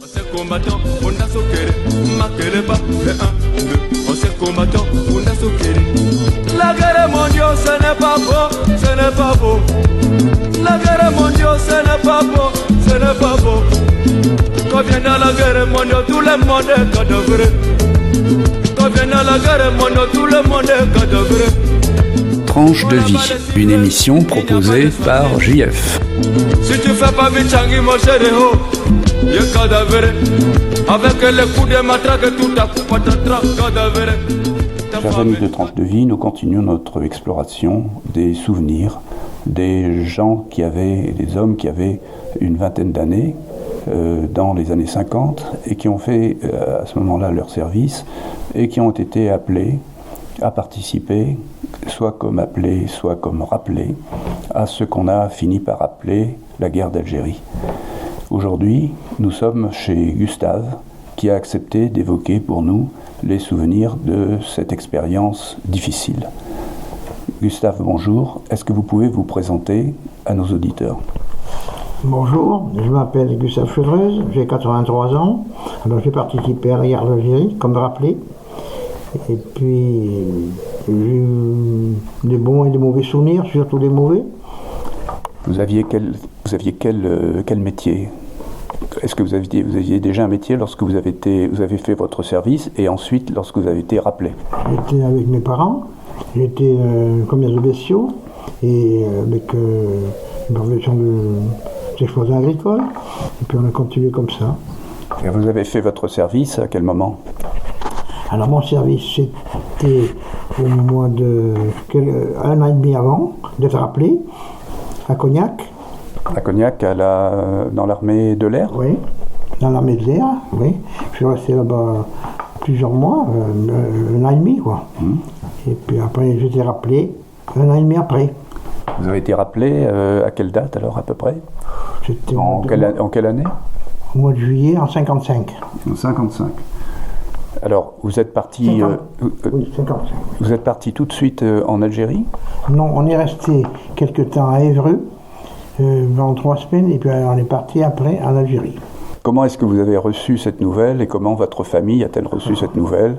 La guerre mondiale, ce n'est pas beau, ce n'est pas beau. La guerre mondiale, ce n'est pas beau, ce n'est pas beau. Quand vient la guerre mondiale, tout le monde est cadavre. Quand vient la guerre mondiale, tout le monde est cadavre. Tranche de vie, une émission proposée par JF. Si tu fais pas Michangi, mon chéri, il est cadavre. Avec les coups de matraque, tout à coup, patatras, cadavre. Chers amis de Tranche de vie, nous continuons notre exploration des souvenirs des gens qui avaient, des hommes qui avaient une vingtaine d'années dans les années 50 et qui ont fait à ce moment-là leur service et qui ont été appelés à participer, soit comme appelés, soit comme rappelés, à ce qu'on a fini par appeler la guerre d'Algérie. Aujourd'hui, nous sommes chez Gustave, qui a accepté d'évoquer pour nous les souvenirs de cette expérience difficile. Gustave, bonjour. Est-ce que vous pouvez vous présenter à nos auditeurs ? Bonjour, je m'appelle Gustave Chevreuse, j'ai 83 ans. Alors j'ai participé à la guerre d'Algérie, comme rappelé. Et puis j'ai eu des bons et des mauvais souvenirs, surtout des mauvais. Vous aviez quel métier ? Est-ce que vous aviez déjà un métier lorsque vous avez fait votre service et ensuite lorsque vous avez été rappelé ? J'étais avec mes parents, j'étais commerce de bestiaux et avec une profession d'exploitant agricole. Et puis on a continué comme ça. Et vous avez fait votre service à quel moment ? Alors mon service c'était au mois de un an et demi avant d'être rappelé à Cognac. À Cognac, dans l'armée de l'air ? Oui, dans l'armée de l'air, oui. Je suis resté là-bas plusieurs mois, un an et demi, quoi. Et puis après, j'ai été rappelé un an et demi après. Vous avez été rappelé à quelle date, alors, à peu près ? C'était en quelle année ? Au mois de juillet, en 55. En 55. Alors, vous êtes parti... oui, 55. Vous êtes parti tout de suite en Algérie ? Non, on est resté quelque temps à Évreux, pendant 3 semaines, et puis on est parti après en Algérie. Comment est-ce que vous avez reçu cette nouvelle et comment votre famille a-t-elle reçu cette nouvelle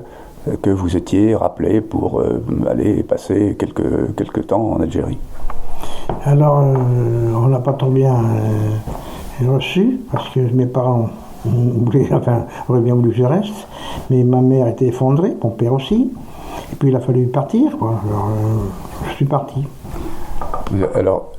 que vous étiez rappelé pour aller passer quelques temps en Algérie ? Alors, on n'a pas trop bien reçu, parce que mes parents auraient bien voulu que je reste, mais ma mère était effondrée, mon père aussi, et puis il a fallu partir, quoi. Alors, je suis parti. Alors,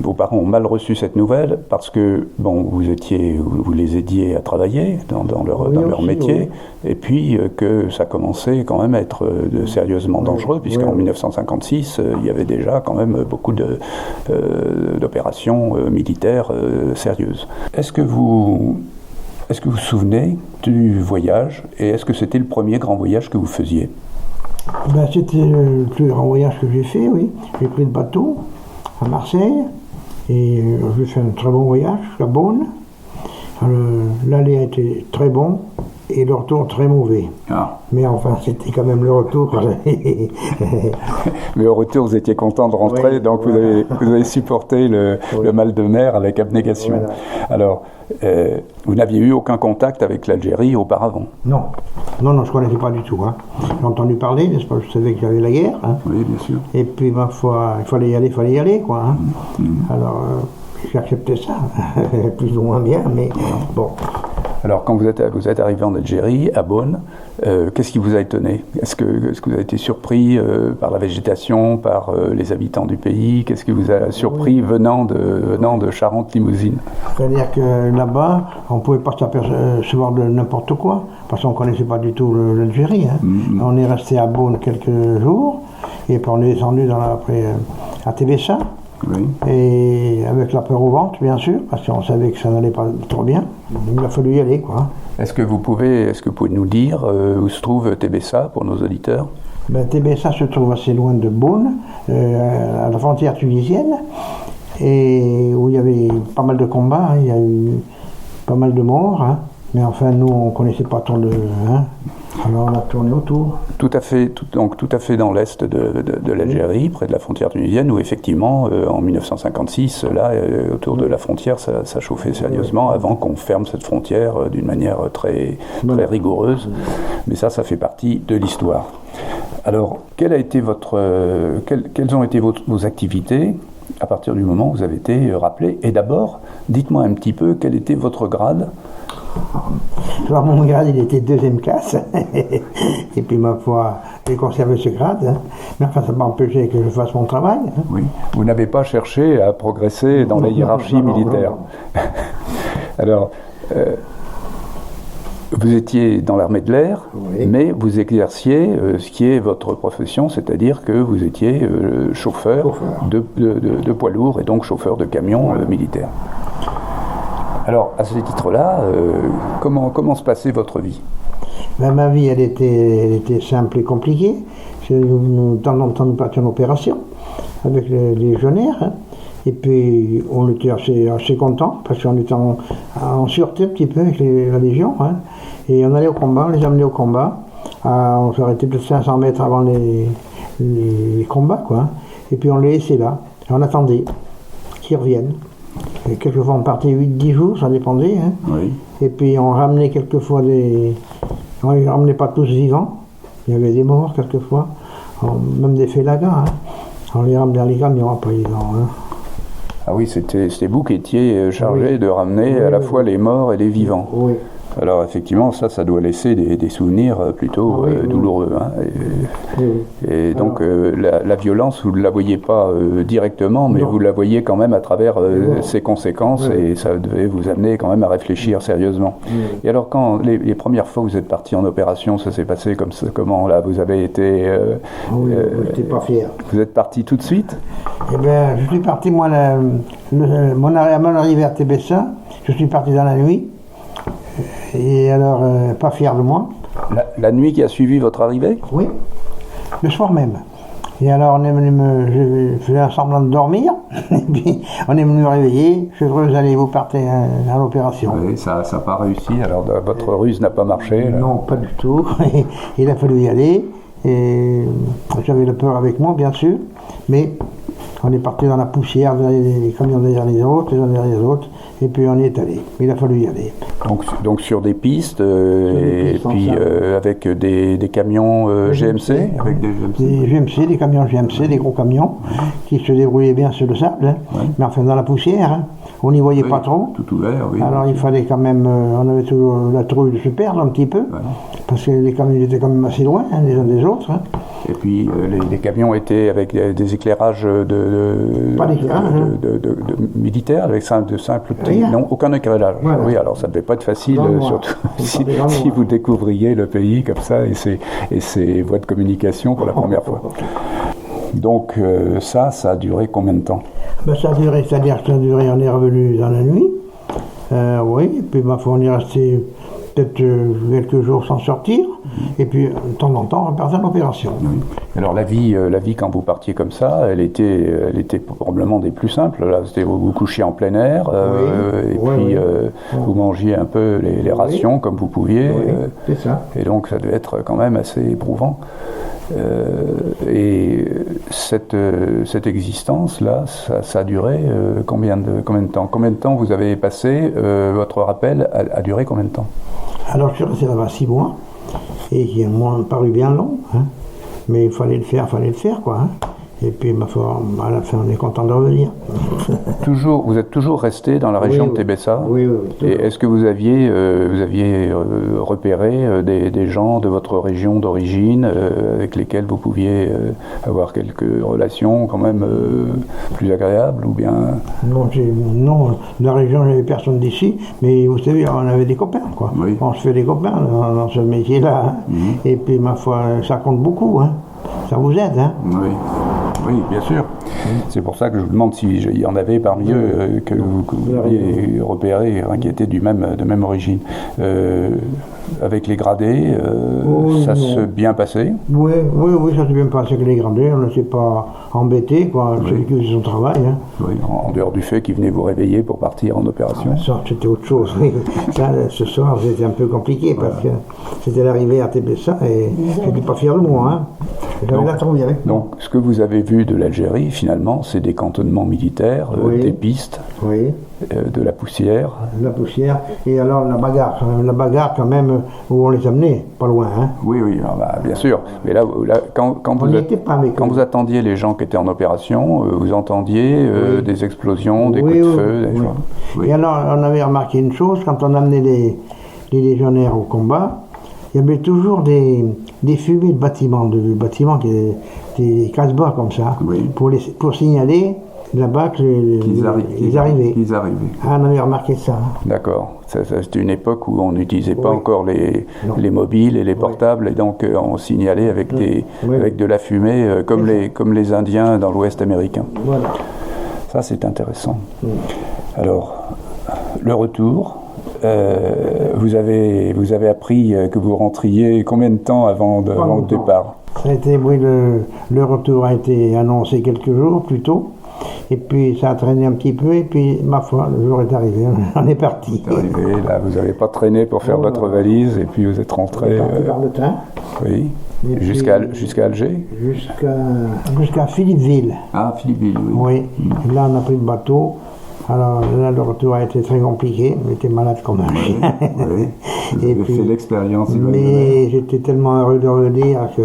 vos parents ont mal reçu cette nouvelle parce que vous les aidiez à travailler dans leur métier, oui. Et puis que ça commençait quand même à être sérieusement dangereux, puisqu'en 1956 il y avait déjà quand même beaucoup d'opérations militaires sérieuses. Est-ce que vous vous souvenez du voyage et est-ce que c'était le premier grand voyage que vous faisiez ? C'était le plus grand voyage que j'ai fait, oui. J'ai pris le bateau à Marseille et j'ai fait un très bon voyage à Beaune. L'aller a été très bon et le retour très mauvais. Ah. Mais enfin, c'était quand même le retour. Mais au retour, vous étiez content de rentrer, oui, donc voilà. vous avez supporté le mal de mer avec abnégation. Voilà. Alors, vous n'aviez eu aucun contact avec l'Algérie auparavant ? Non, je ne connaissais pas du tout. Hein. J'ai entendu parler, n'est-ce pas ? Je savais qu'il y avait la guerre. Hein. Oui, bien sûr. Et puis, ma foi, il fallait y aller, quoi. Hein. Alors, j'ai accepté ça, plus ou moins bien, mais bon. Alors, quand vous êtes arrivé en Algérie, à Beaune, qu'est-ce qui vous a étonné ? Est-ce que vous avez été surpris par la végétation, par les habitants du pays ? Qu'est-ce qui vous a surpris venant de Charente-Limousine ? C'est-à-dire que là-bas, on ne pouvait pas s'apercevoir de n'importe quoi, parce qu'on ne connaissait pas du tout l'Algérie. Hein. On est resté à Beaune quelques jours, et puis on est descendu après à Tébessa. Oui. Et avec la peur au ventre, bien sûr, parce qu'on savait que ça n'allait pas trop bien. Il a fallu y aller, quoi. Est-ce que vous pouvez nous dire où se trouve Tébessa pour nos auditeurs ? Tébessa se trouve assez loin de Beaune, à la frontière tunisienne, et où il y avait pas mal de combats, hein, il y a eu pas mal de morts, hein, Mais enfin, nous, on ne connaissait pas trop de... Hein, alors on a tourné autour. Tout à fait dans l'est de l'Algérie, près de la frontière tunisienne, où effectivement, en 1956, là, autour de la frontière, ça chauffait sérieusement avant qu'on ferme cette frontière d'une manière très rigoureuse. Mais ça fait partie de l'histoire. Alors, quelles ont été vos activités à partir du moment où vous avez été rappelé? Et d'abord, dites-moi un petit peu quel était votre grade. Alors mon grade, il était 2e classe, et puis ma foi, j'ai conservé ce grade, hein. Mais enfin ça m'a empêché que je fasse mon travail. Hein. Oui. Vous n'avez pas cherché à progresser dans la hiérarchie militaire. Alors, vous étiez dans l'armée de l'air, oui. Mais vous exerciez ce qui est votre profession, c'est-à-dire que vous étiez chauffeur de poids lourds et donc chauffeur de camion militaire. Alors, à ce titre-là, comment se passait votre vie? Ben, ma vie, elle était simple et compliquée. De temps en temps, nous partions en opération avec les légionnaires. Hein. Et puis, on était assez contents, parce qu'on était en sûreté un petit peu avec la Légion. Hein. Et on allait au combat, on les amenait au combat. On s'arrêtait peut-être 500 mètres avant les combats, quoi. Et puis, on les laissait là. Et on attendait qu'ils reviennent. Et quelquefois on partait 8-10 jours, ça dépendait. Hein. Oui. Et puis on ramenait quelquefois on ne les ramenait pas tous vivants. Il y avait des morts quelquefois, même des félagas. Hein. On les ramenait dans les camions après vivants. Hein. Ah oui, c'était vous qui étiez chargé de ramener à la fois les morts et les vivants. Oui. Alors effectivement, ça doit laisser des souvenirs plutôt douloureux. Hein. Et donc la violence, vous ne la voyez pas directement, mais vous la voyez quand même à travers ses conséquences, et ça devait vous amener quand même à réfléchir sérieusement. Et alors quand les premières fois que vous êtes parti en opération, ça s'est passé comment là? Vous avez été... je n'étais pas fier. Vous êtes parti tout de suite? Eh bien, je suis parti, moi, mon arrivée à Tébessa, je suis parti dans la nuit. Et alors, pas fier de moi. La nuit qui a suivi votre arrivée? Oui, le soir même. Et alors, je faisais un semblant de dormir, et puis on est venu me réveiller. Je suis heureux, vous partez à l'opération. Oui, ça n'a pas réussi, alors votre ruse n'a pas marché là. Non, pas du tout. Il a fallu y aller, et j'avais la peur avec moi, bien sûr, mais on est parti dans la poussière, les camions derrière les autres, les uns derrière les autres, et puis on y est allé. Il a fallu y aller. Donc sur des pistes, et puis avec des camions GMC, avec des GMC, des camions GMC, des gros camions, qui se débrouillaient bien sur le sable, hein, mais enfin dans la poussière, hein, on n'y voyait pas trop. Tout ouvert, oui. Alors il fallait quand même, on avait toujours la trouille de se perdre un petit peu, parce que les camions étaient quand même assez loin les uns des autres. Hein. Et puis les camions étaient avec des éclairages militaires, avec de simples non, aucun éclairage. Voilà. Oui, alors ça ne devait pas être facile, surtout si vous découvriez le pays comme ça et ses voies de communication pour la première fois. Donc ça a duré combien de temps? Ça a duré, c'est-à-dire que on est revenu dans la nuit, oui, et puis on est resté peut-être quelques jours sans sortir, et puis de temps en temps on repartait en opération. Oui. Alors la vie quand vous partiez comme ça, elle était probablement des plus simples. Là, c'était vous couchiez en plein air, vous mangiez un peu les rations comme vous pouviez. Oui, c'est ça. Et donc ça devait être quand même assez éprouvant. Et cette existence-là, ça a duré combien de temps? Combien de temps vous avez passé? Votre rappel a duré combien de temps? Alors je suis resté là-bas 6 mois, et qui m'ont paru bien long, hein. Mais il fallait le faire, quoi. Hein. Et puis à la fin on est content de revenir. Vous êtes toujours resté dans la région de Tébessa? Oui. Et est-ce que vous aviez repéré des gens de votre région d'origine avec lesquels vous pouviez avoir quelques relations quand même plus agréables ou bien? Non, de la région il n'y avait personne d'ici, mais vous savez, on avait des copains, quoi. Oui. On se fait des copains dans ce métier-là. Hein. Et puis ma foi, ça compte beaucoup, hein. Ça vous aide, hein. Oui. Oui, bien sûr. C'est pour ça que je vous demande s'il y en avait parmi eux que vous aviez repéré, qui étaient de même origine. Avec les gradés, ça s'est bien passé? Oui, ça s'est bien passé avec les gradés. On ne s'est pas embêté, quoi. C'est que son travail. Hein. Oui, en dehors du fait qu'ils venaient vous réveiller pour partir en opération. Ça, c'était autre chose. Ça, ce soir, c'était un peu compliqué parce que c'était l'arrivée à TBSA et je n'étais pas fier de moi. Hein. J'avais la trouille. Donc, ce que vous avez vu de l'Algérie, finalement, c'est des cantonnements militaires, des pistes, de la poussière. La poussière, et alors la bagarre quand même, où on les amenait, pas loin. Hein. Oui, bien sûr. Mais là quand vous attendiez les gens qui étaient en opération, vous entendiez des explosions, des coups de feu. Et alors, on avait remarqué une chose, quand on amenait les légionnaires au combat, il y avait toujours des fumées de bâtiments des casse-bas comme ça, pour signaler là-bas qu'ils arrivaient. Ah, on avait remarqué ça. D'accord. C'était une époque où on n'utilisait pas encore les mobiles et les portables, et donc on signalait avec de la fumée, comme les Indiens dans l'Ouest américain. Voilà. Ça, c'est intéressant. Alors, le retour. Vous avez appris que vous rentriez combien de temps avant le départ? Ça a été, le retour a été annoncé quelques jours plus tôt, et puis ça a traîné un petit peu, et puis ma foi, le jour est arrivé, on est parti. Là, vous n'avez pas traîné pour faire votre valise, et puis vous êtes rentré. Par le train. Oui. Jusqu'à Alger? Jusqu'à Philippeville. Ah, Philippeville, oui. Oui. Et là, on a pris le bateau. Alors là, le retour a été très compliqué. J'étais malade comme un chien. Oui. Vous avez fait l'expérience. Mais j'étais tellement heureux de revenir que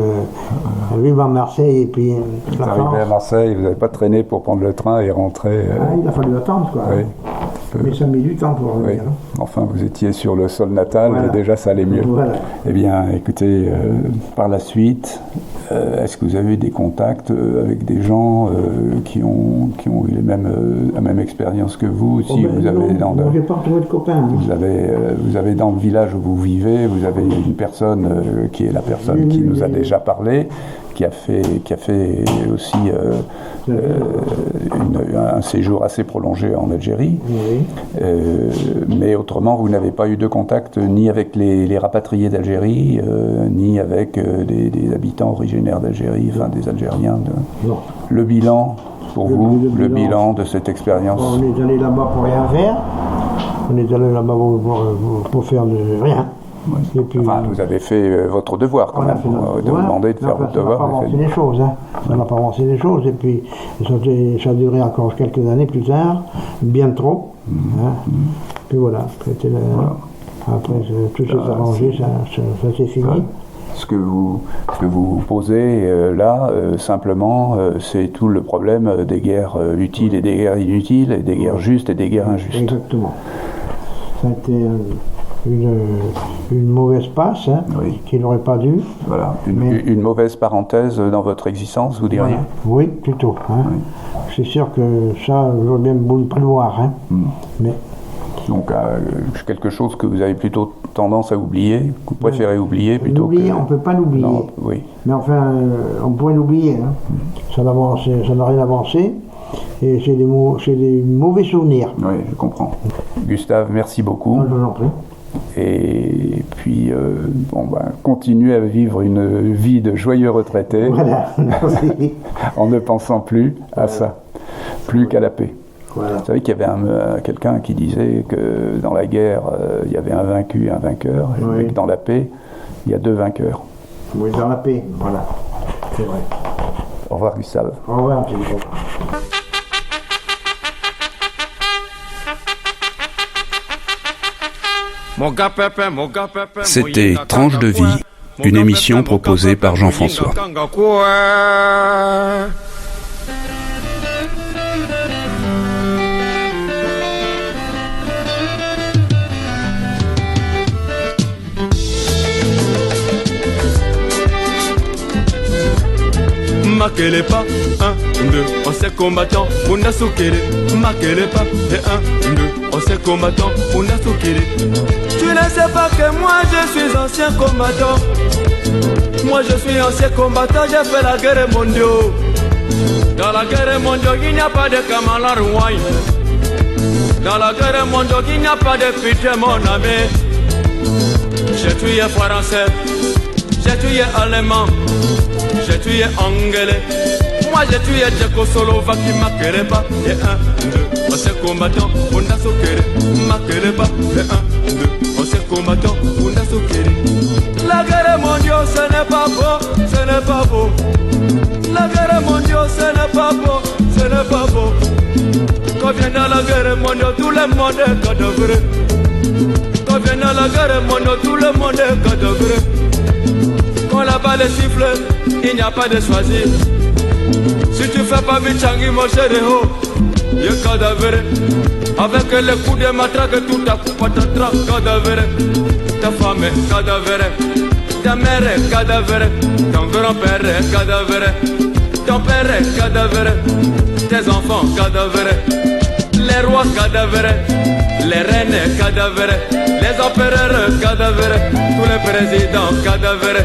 vive à Marseille et puis vous arrivez à Marseille, vous n'avez pas traîné pour prendre le train et rentrer. Il a fallu attendre, quoi. Oui. Mais ça a mis du temps pour revenir. Oui. Enfin, vous étiez sur le sol natal et déjà ça allait mieux. Voilà. Eh bien, écoutez, par la suite, est-ce que vous avez eu des contacts avec des gens qui ont eu la même expérience que vous? Si vous avez j'ai pas retrouvé de copains. Vous avez dans le village où vous vivez, vous avez une personne qui est la personne qui nous a déjà parlé, qui a fait aussi un séjour assez prolongé en Algérie. Oui. Mais autrement, vous n'avez pas eu de contact ni avec les rapatriés d'Algérie, ni avec des habitants originaires d'Algérie, enfin des Algériens. Non. Le bilan, pour vous, le bilan de cette expérience? On est allé là-bas pour rien faire. On est allé là-bas pour faire rien. Oui. Et puis, enfin, vous avez fait votre devoir quand même, de vous demander de faire votre devoir. Ça n'a pas avancé les choses, hein. Ça n'a pas avancé les choses, et puis ça a duré encore quelques années plus tard, bien trop. Puis voilà, après tout s'est arrangé, ça s'est fini. Ce que vous posez là, simplement, c'est tout le problème des guerres utiles et des guerres inutiles, et des guerres justes et des guerres injustes. Exactement. Ça a été une mauvaise passe, qui n'aurait pas dû. Voilà, une mauvaise parenthèse dans votre existence, vous diriez? Oui, plutôt. Hein. Oui. C'est sûr que ça, j'aurais bien voulu prévoir. Hein. Mais... Donc, quelque chose que vous avez plutôt tendance à oublier, que vous préférez oublier plutôt que... On ne peut pas l'oublier. Oui. Mais enfin, on pourrait l'oublier. Hein. Ça n'a rien avancé. Et c'est des mauvais souvenirs. Oui, je comprends. Gustave, merci beaucoup. Je vous en prie. Et puis, continuez à vivre une vie de joyeux retraité. Voilà, merci. En ne pensant plus à ça, plus qu'à la paix. Voilà. Vous savez qu'il y avait quelqu'un qui disait que dans la guerre, il y avait un vaincu et un vainqueur, et que dans la paix, il y a deux vainqueurs. Oui, dans la paix, voilà. C'est vrai. Au revoir, Gustave. Au revoir, Thierry. C'était Tranche de vie, une émission proposée par Jean-François. Marquez pas, 1, 2, on s'est combattant, on a soukéré. Marquez pas, et 1, 2, on s'est combattant, on a soukéré. Tu ne sais pas que moi je suis ancien combattant. Moi je suis ancien combattant, j'ai fait la guerre mondiale. Dans la guerre mondiale, il n'y a pas de Kamala Rouaille. Dans la guerre mondiale, il n'y a pas de pitié, mon ami. J'ai tué français, j'ai tué allemand, j'ai tué anglais. Moi j'ai tué Tchécoslovaque qui m'accueille pas. Et 1, 2, on s'est combattant, on a soqué. M'accueille pas. Et 1, 2, on s'est combattant, on a soqué. La guerre mondiale, ce n'est pas beau, ce n'est pas beau. La guerre mondiale, ce n'est pas beau, ce n'est pas beau. Quand vient dans la guerre mondiale, tout le monde est cadavre. Quand vient dans la guerre mondiale, tout le monde est cadavre. Quand la balle siffle, il n'y a pas de choisir. Si tu fais pas Michangi, mon chéri, il est cadavre. Avec les coups de matraque, tout à coup, patatras, cadavre. Ta femme est cadavre. Ta mère est cadavre. Ton grand-père est cadavre. Ton père est cadavre. Tes enfants cadavres. Les rois cadavres. Les reines cadavres. Les empereurs cadavres. Tous les présidents cadavres.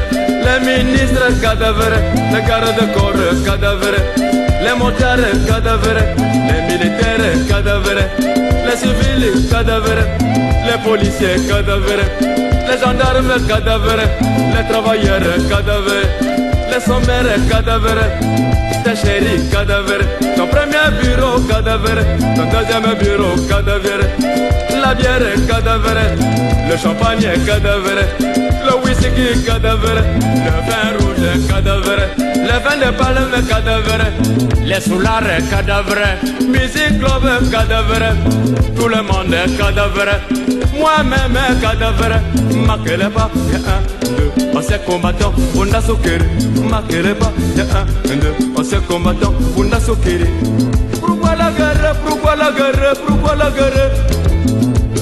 Les ministres cadavres. Les gardes-corps cadavres. Les motards cadavres. Les militaires cadavres. Les civils cadavres. Les policiers cadavres. Les gendarmes cadavres. Les travailleurs cadavres. Les sommaires cadavres. Tes chéris cadavres. Ton premier bureau cadavre. Ton deuxième bureau cadavre. La bière cadavre. Le champagne cadavre. Le whisky cadavre. Le vin rouge cadavre. Le vin de palme cadavre. Les soulards cadavre. Musique club cadavre. Tout le monde est cadavre. Moi-même cadavre. M'accueille pas. 1, 2, on s'est combattant, on a soqué. M'accueille pas. 1, 2, on s'est combattant, on a soqué. Pourquoi la guerre? Pourquoi la guerre? Pourquoi la guerre?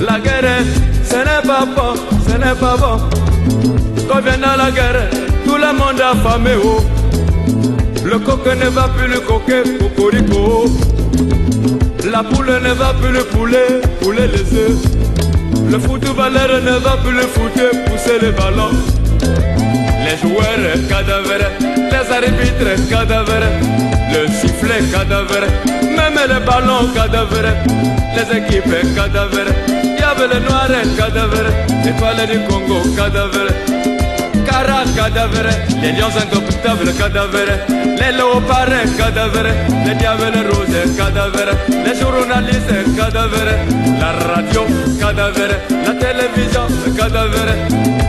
La guerre, ce n'est pas bon, ce n'est pas bon. Quand vient dans la guerre, tout le monde a affamé. Oh. Le coq ne va plus le coquer, cocorico. La poule ne va plus le poulet, poulet les œufs. Le footballeur ne va plus le footer, pousser le ballon. Les joueurs cadavres, les arbitres cadavres, le sifflet cadavre, même les ballons cadavres, les équipes cadavres. Il y avait le noir cadavre, l'étoile du Congo cadavre, Cara cadavre, les lions indomptables cadavres, les léopards cadavres, les diables roses cadavres, les journalistes cadavres, la radio cadavre, la télévision cadavre,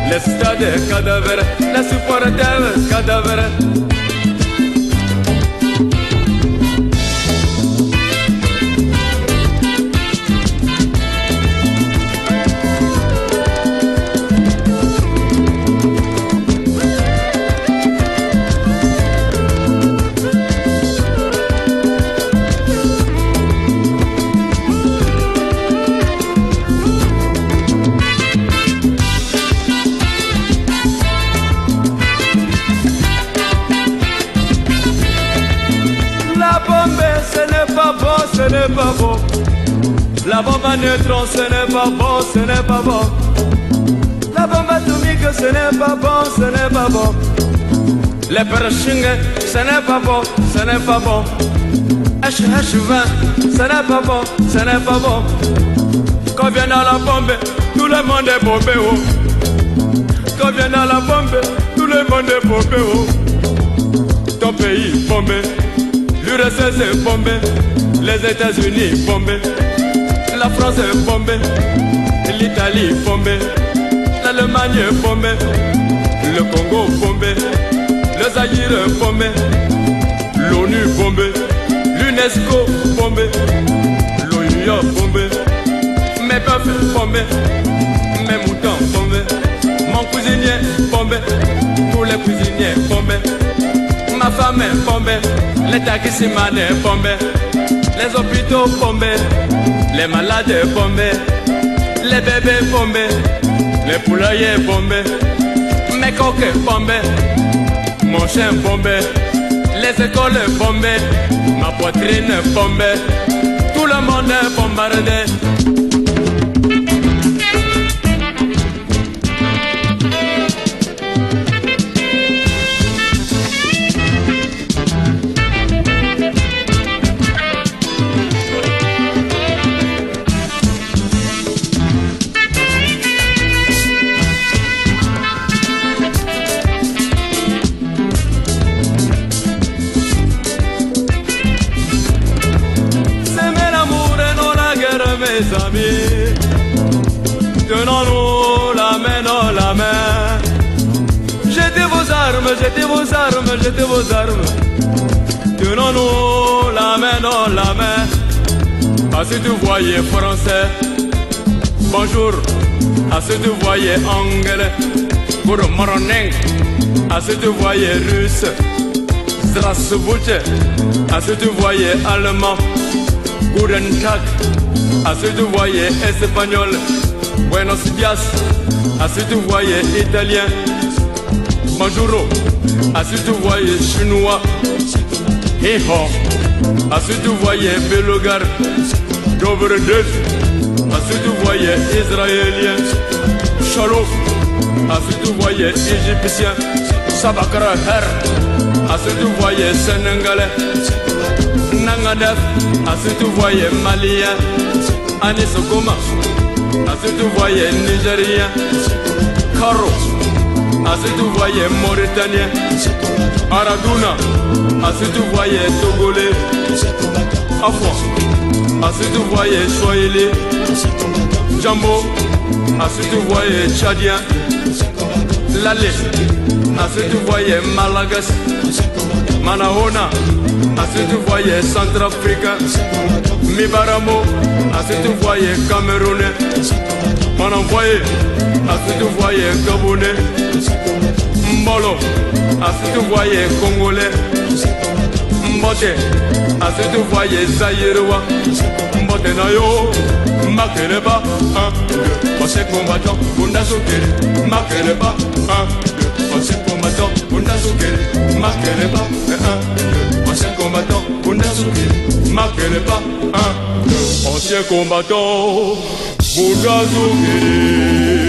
les stades cadavres, les supporters cadavres. Ce n'est pas bon. La bombe à neutrons, ce n'est pas bon, ce n'est pas bon. La bombe atomique, ce n'est pas bon, ce n'est pas bon. Les Pershing, ce n'est pas bon, ce n'est pas bon. H20, ce n'est pas bon, ce n'est pas bon. Quand vient dans la bombe, tout le monde est bombé. Oh. Quand vient dans la bombe, tout le monde est bombé. Oh. Ton pays bombé, l'URSS est bombé. Les États-Unis bombés, la France est bombée, l'Italie bombée, l'Allemagne bombée, le Congo bombé, le Zaïre bombé, l'ONU bombée, l'UNESCO bombé, l'OUA bombé, mes bœufs bombés, mes moutons bombés, mon cuisinier bombé, tous les cuisiniers bombés, ma femme est bombée, les taximans est bombé. Les hôpitaux bombés, les malades bombés, les bébés bombés, les poulaillers bombés, mes coques bombés, mon chien bombé, les écoles bombées, ma poitrine bombée, tout le monde est bombardé. mes amis, tenons-nous la main dans la main. Jetez vos armes, jetez vos armes, jetez vos armes. Tenons-nous la main dans la main. À ceux que vous voyez français, bonjour. À ceux que vous voyez anglais, good morning. À ceux que vous voyez russe, здравствуйте. À ceux que vous voyez allemand, guten Tag. À ceux que vous voyez espagnol, buenos dias. À ceux que vous voyez italien, bonjour. À ceux que vous voyez chinois, hee-haw. À ceux que vous voyez belgar, dobre deux. À ceux que vous voyez israélien, shalom. À ceux que vous voyez égyptien, sabakra her. À ceux que vous voyez sénégalais, nangadef. À ceux que vous voyez malien, anisokoma. À ceux que vous voyez nigérien, karo. À ceux que vous voyez mauritanien, araduna. À ceux que vous voyez togolais, afro. À ceux que vous voyez swahili, jambo. À ceux que vous voyez tchadien, lale. À ceux que vous voyez malagas, manahona. À ceux que vous voyez centrafricain, mibaramo. À ceux que vous voyez camerounais, manenvoyé. À ceux que vous voyez gabonais, mbolo. À ceux que vous voyez congolais, mbote. À ceux que vous voyez zaïrois, mbote nayo. Makeleba, 1, 2, ancien combattant, Bundasokele. Makeleba, 1, 2, ancien combattant, Bundasokele. Makeleba, 1, 2, ancien combattant, Bundasokele. Makeleba, 1, 2, ancien combattant, Bundasokele.